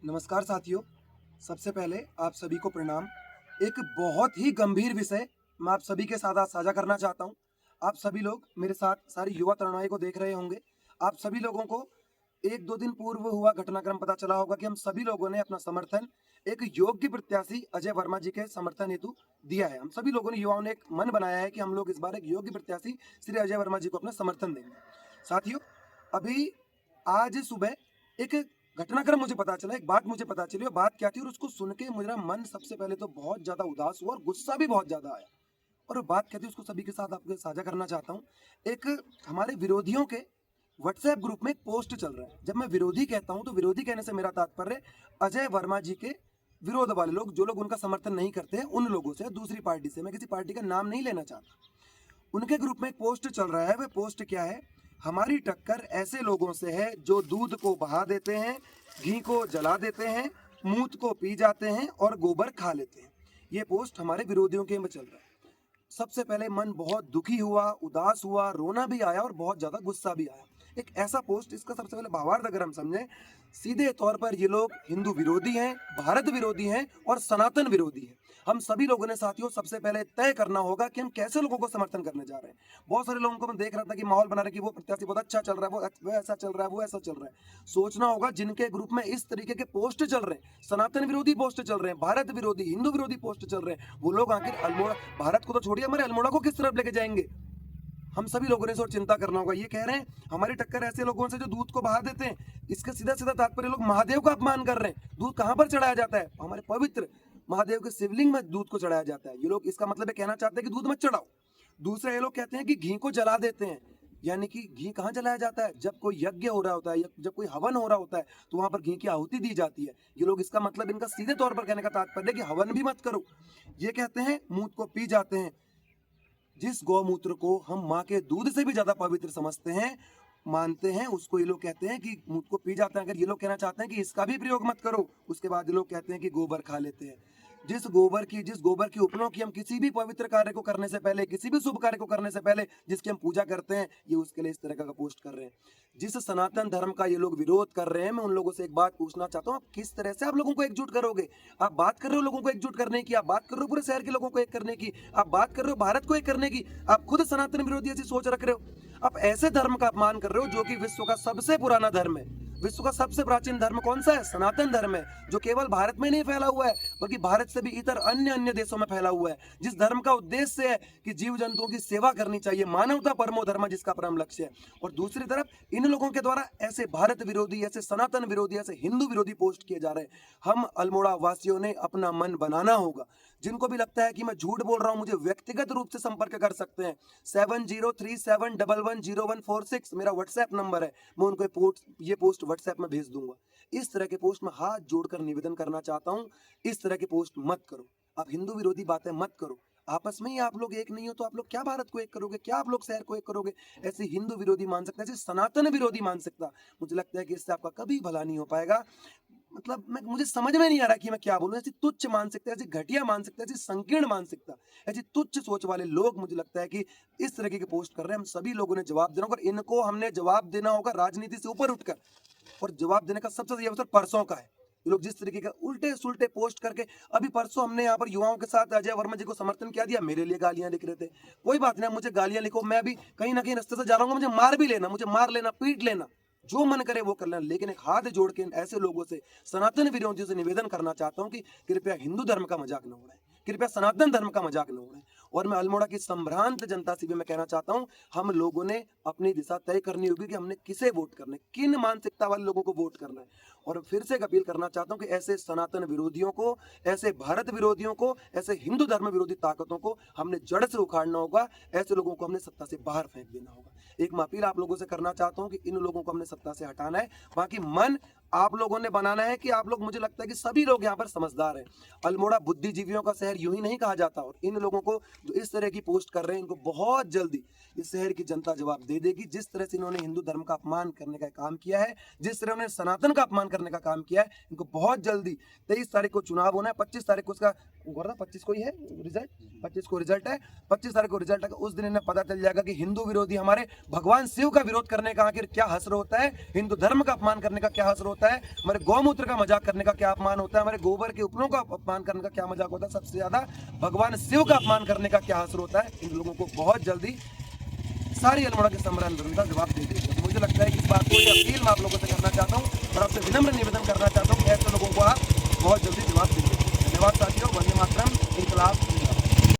नमस्कार साथियों, सबसे पहले आप सभी को प्रणाम। एक बहुत ही गंभीर विषय मैं आप सभी के साथ आज साझा करना चाहता हूँ। आप सभी लोग मेरे साथ सारी युवा तरुणाई को देख रहे होंगे। आप सभी लोगों को 1-2 दिन पूर्व हुआ घटनाक्रम पता चला होगा कि हम सभी लोगों ने अपना समर्थन एक योग्य प्रत्याशी अजय वर्मा जी के समर्थन हेतु दिया है। हम सभी लोगों ने युवाओं ने एक मन बनाया है कि हम लोग इस बार एक योग्य प्रत्याशी श्री अजय वर्मा जी को अपना समर्थन देंगे। साथियों, अभी आज सुबह एक घटनाक्रम मुझे पता चला, एक बात मुझे पता चली और बात क्या थी और उसको सुन के मेरा मन सबसे पहले तो बहुत ज़्यादा उदास हुआ और गुस्सा भी बहुत ज़्यादा आया। और वो बात क्या थी उसको सभी के साथ आपके साझा करना चाहता हूँ। एक हमारे विरोधियों के व्हाट्सएप ग्रुप में एक पोस्ट चल रहा है। जब मैं विरोधी कहता हूँ तो विरोधी कहने से मेरा तात्पर्य अजय वर्मा जी के विरोध वाले लोग, जो लोग उनका समर्थन नहीं करते हैं, उन लोगों से, दूसरी पार्टी से। मैं किसी पार्टी का नाम नहीं लेना चाहता। उनके ग्रुप में एक पोस्ट चल रहा है। वह पोस्ट क्या है? हमारी टक्कर ऐसे लोगों से है जो दूध को बहा देते हैं, घी को जला देते हैं, मूत को पी जाते हैं और गोबर खा लेते हैं। ये पोस्ट हमारे विरोधियों के में चल रहा है। सबसे पहले मन बहुत दुखी हुआ, उदास हुआ, रोना भी आया और बहुत ज्यादा गुस्सा भी आया। एक ऐसा पोस्ट, इसका सबसे पहले भावार्थ अगर हम समझें, सीधे तौर पर ये लोग हिंदू विरोधी हैं, भारत विरोधी हैं और सनातन विरोधी हैं। हम सभी लोगों ने साथियों सबसे पहले तय करना होगा कि हम कैसे लोगों को समर्थन करने जा रहे हैं। बहुत सारे लोगों को मैं देख रहा था कि माहौल बना रहे कि वो प्रत्याशी बहुत अच्छा चल रहा है, वो ऐसा चल रहा है, वो ऐसा चल रहा है। सोचना होगा जिनके ग्रुप में इस तरीके के पोस्ट चल रहे हैं, सनातन विरोधी पोस्ट चल रहे हैं, भारत विरोधी, हिंदू विरोधी पोस्ट चल रहे हैं, वो लोग आखिर अल्मोड़ा, भारत को तो छोड़िए, हमारे अल्मोड़ा को किस तरफ लेके जाएंगे? हम सभी लोगों ने इस और चिंता करना होगा। ये कह रहे हैं हमारी टक्कर ऐसे लोगों से जो दूध को बहा देते हैं, इसका सीधा सीधा तात्पर्य लोग महादेव का अपमान कर रहे हैं। दूध कहां पर चढ़ाया जाता है? हमारे पवित्र महादेव के शिवलिंग में दूध को चढ़ाया जाता है। ये लोग इसका मतलब कहना चाहते हैं कि दूध मत चढ़ाओ। दूसरा, ये लोग कहते हैं कि घी को जला देते हैं, यानी कि घी कहाँ जलाया जाता है? जब कोई यज्ञ हो रहा होता है या जब कोई हवन हो रहा होता है तो वहां पर घी की आहुति दी जाती है। ये लोग इसका मतलब, इनका सीधे तौर पर कहने का तात्पर्य है कि हवन भी मत करो। ये कहते हैं मूत को पी जाते हैं। जिस गौमूत्र को हम माँ के दूध से भी ज्यादा पवित्र समझते हैं, मानते हैं, उसको ये लोग कहते हैं कि मूत को पी जाते हैं। अगर ये लोग कहना चाहते हैं कि इसका भी प्रयोग मत करो, उसके बाद ये लोग कहते हैं कि गोबर खा लेते हैं। जिस गोबर की उपनों की हम किसी भी पवित्र कार्य को करने से पहले, किसी भी शुभ कार्य को करने से पहले जिसकी हम पूजा करते हैं, ये उसके लिए इस तरह का पोस्ट कर रहे हैं। जिस सनातन धर्म का ये लोग विरोध कर रहे हैं, मैं उन लोगों से एक बात पूछना चाहता हूँ, आप किस तरह से आप लोगों को एकजुट करोगे? आप बात कर रहे हो लोगों को एकजुट करने की, आप बात कर रहे हो पूरे शहर के लोगों को एक करने की, आप बात कर रहे हो भारत को एक करने की, आप खुद सनातन विरोधी ऐसी सोच रख रहे हो। आप ऐसे धर्म का अपमान कर रहे हो जो कि विश्व का सबसे पुराना धर्म है। विश्व का सबसे प्राचीन धर्म कौन सा है? सनातन धर्म है, जो केवल भारत में नहीं फैला हुआ है बल्कि भारत से भी इतर अन्य अन्य देशों में फैला हुआ है। जिस धर्म का उद्देश्य है कि जीव जंतुओं की सेवा करनी चाहिए, मानवता परमो धर्म, जिसका परम लक्ष्य है। और दूसरी तरफ इन लोगों के द्वारा ऐसे भारत विरोधी, ऐसे सनातन विरोधी, ऐसे हिंदू विरोधी पोस्ट किए जा रहे हैं। हम अल्मोड़ा वासियों ने अपना मन बनाना होगा। जिनको भी लगता है कि मैं झूठ बोल रहा हूं, मुझे व्यक्तिगत रूप से संपर्क कर सकते हैं। 7037110146 मेरा व्हाट्सएप नंबर है। मैं उनको ये पोस्ट व्हाट्सएप में भेज दूंगा। इस तरह के पोस्ट में हाथ जोड़कर निवेदन करना चाहता हूं, इस तरह के पोस्ट मत करो। आप हिंदू विरोधी बातें मत करो। आपस में ही आप लोग एक नहीं हो तो आप लोग क्या भारत को एक करोगे? क्या आप लोग शहर को एक करोगे? ऐसे हिंदू विरोधी मानसिकता, ऐसे सनातन विरोधी मानसिकता, मुझे लगता है कि इससे आपका कभी भला नहीं हो पाएगा। मतलब मुझे समझ में नहीं आ रहा कि मैं क्या बोलूं। ऐसी तुच्छ मानसिकता, ऐसी घटिया मानसिकता, ऐसी संकीर्ण मानसिकता, ऐसी तुच्छ सोच वाले लोग, मुझे लगता है कि इस तरह के पोस्ट कर रहे हैं। हम सभी लोगों ने जवाब देना होगा और इनको हमने जवाब देना होगा राजनीति से ऊपर उठकर। और जवाब देने का सबसे सही अवसर परसों का है। ये लोग जिस तरीके का उल्टे सुल्टे पोस्ट करके, अभी परसों हमने यहाँ पर युवाओं के साथ अजय वर्मा जी को समर्थन किया दिया, मेरे लिए गालियां लिख रहे थे। कोई बात नहीं, मुझे गालियां लिखो, मैं भी कहीं ना कहीं रास्ते से जा रहा हूँ, मुझे मार भी लेना, मुझे मार लेना, पीट लेना, जो मन करे वो कर लेना। लेकिन एक हाथ जोड़ के ऐसे लोगों से, सनातन विरोधियों से निवेदन करना चाहता हूँ कि कृपया हिंदू धर्म का मजाक न उड़ाएं, कृपया सनातन धर्म का मजाक न उड़ाएं। और मैं अल्मोड़ा की संभ्रांत जनता से भी मैं कहना चाहता हूं, हम लोगों ने अपनी दिशा तय करनी होगी कि हमने किसे वोट करना है, किन मानसिकता वाले लोगों को वोट करना है। और फिर से अपील करना चाहता हूं कि ऐसे सनातन विरोधियों को, ऐसे भारत विरोधियों को, ऐसे हिंदू धर्म विरोधी ताकतों को हमने जड़ से उखाड़ना होगा। ऐसे लोगों को हमने सत्ता से बाहर फेंक देना होगा। एक मैं अपील आप लोगों से करना चाहता हूं कि इन लोगों को हमने सत्ता से हटाना है। बाकी मन आप लोगों ने बनाना है कि आप लोग, मुझे लगता है कि सभी लोग यहाँ पर समझदार हैं। अल्मोड़ा बुद्धिजीवियों का शहर यूं ही नहीं कहा जाता। और इन लोगों को जो इस तरह की पोस्ट कर रहे हैं, इनको बहुत जल्दी इस शहर की जनता जवाब दे देगी। जिस तरह से इन्होंने हिंदू धर्म का अपमान करने का काम किया है, जिस तरह उन्होंने सनातन का अपमान करने का काम किया है, इनको बहुत जल्दी 23 तारीख को चुनाव होना है, 25 तारीख को उसका 25 को ही है रिजल्ट, 25 को रिजल्ट है, 25 तारीख को रिजल्ट है। उस दिन इन्हें पता चल जाएगा कि हिंदू विरोधी हमारे भगवान शिव का विरोध करने का आखिर क्या हश्र होता है, हिंदू धर्म का अपमान करने का क्या हश्र होता है। होता है, हमारे गौमूत्र का मजाक करने का क्या अपमान होता है, हमारे गोबर के उपलों का अपमान करने का क्या मजाक होता है, सबसे ज्यादा भगवान शिव का अपमान करने का क्या असर होता है, इन लोगों को बहुत जल्दी सारी अल्मोड़ा के संबंध का जवाब दे देंगे। तो मुझे लगता है कि इस बात को ये अपील मैं आप लोगों से करना चाहता हूँ और आपसे विनम्र निवेदन करना चाहता हूँ कि ऐसे लोगों को आप बहुत जल्दी जवाब देंगे। धन्यवाद साथियों, वंदे मातरम, इनकलाब।